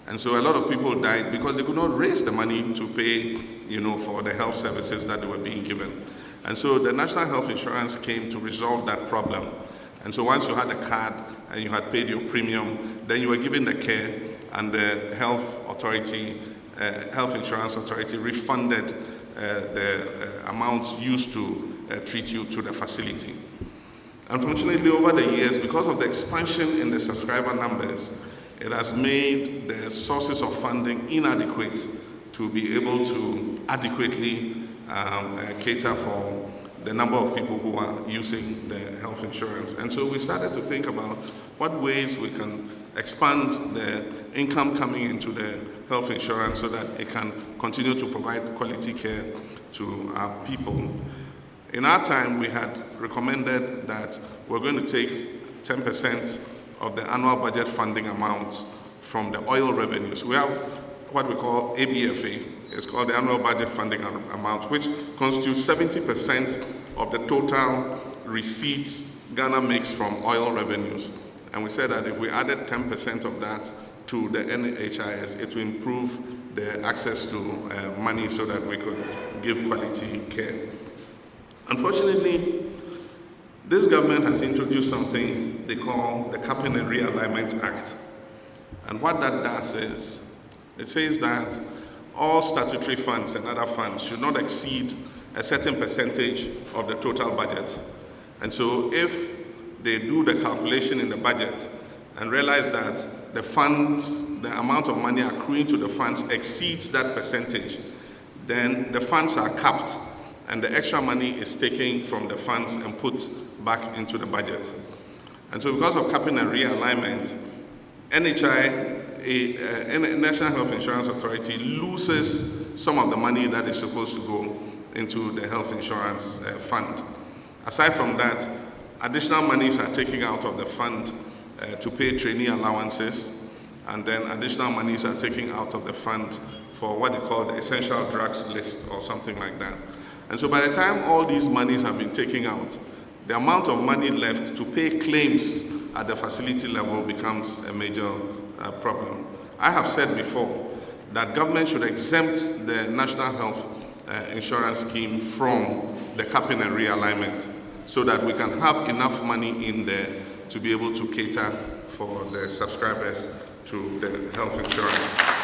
And so a lot of people died because they could not raise the money to pay, for the health services that they were being given. And so the National Health Insurance came to resolve that problem. And so once you had a card and you had paid your premium, then you were given the care, and the health insurance authority refunded the amounts used to treat you to the facility. Unfortunately, over the years, because of the expansion in the subscriber numbers, it has made the sources of funding inadequate to be able to adequately cater for the number of people who are using the health insurance. And so we started to think about what ways we can expand the income coming into the health insurance so that it can continue to provide quality care to our people. In our time, we had recommended that we're going to take 10% of the annual budget funding amounts from the oil revenues. We have what we call ABFA. It's called the annual budget funding amount, which constitutes 70% of the total receipts Ghana makes from oil revenues. And we said that if we added 10% of that to the NHIS, it will improve the access to money so that we could give quality care. Unfortunately, this government has introduced something they call the Capping and Realignment Act. And what that does is, it says that all statutory funds and other funds should not exceed a certain percentage of the total budget. And so if they do the calculation in the budget and realize that the funds, the amount of money accruing to the funds exceeds that percentage, then the funds are capped and the extra money is taken from the funds and put back into the budget. And so because of capping and realignment, National Health Insurance Authority loses some of the money that is supposed to go into the health insurance fund. Aside from that, additional monies are taken out of the fund to pay trainee allowances, and then additional monies are taken out of the fund for what they call the essential drugs list or something like that. And so by the time all these monies have been taken out, the amount of money left to pay claims at the facility level becomes a major problem. I have said before that government should exempt the National Health Insurance Scheme from the capping and realignment so that we can have enough money in there to be able to cater for the subscribers to the health insurance.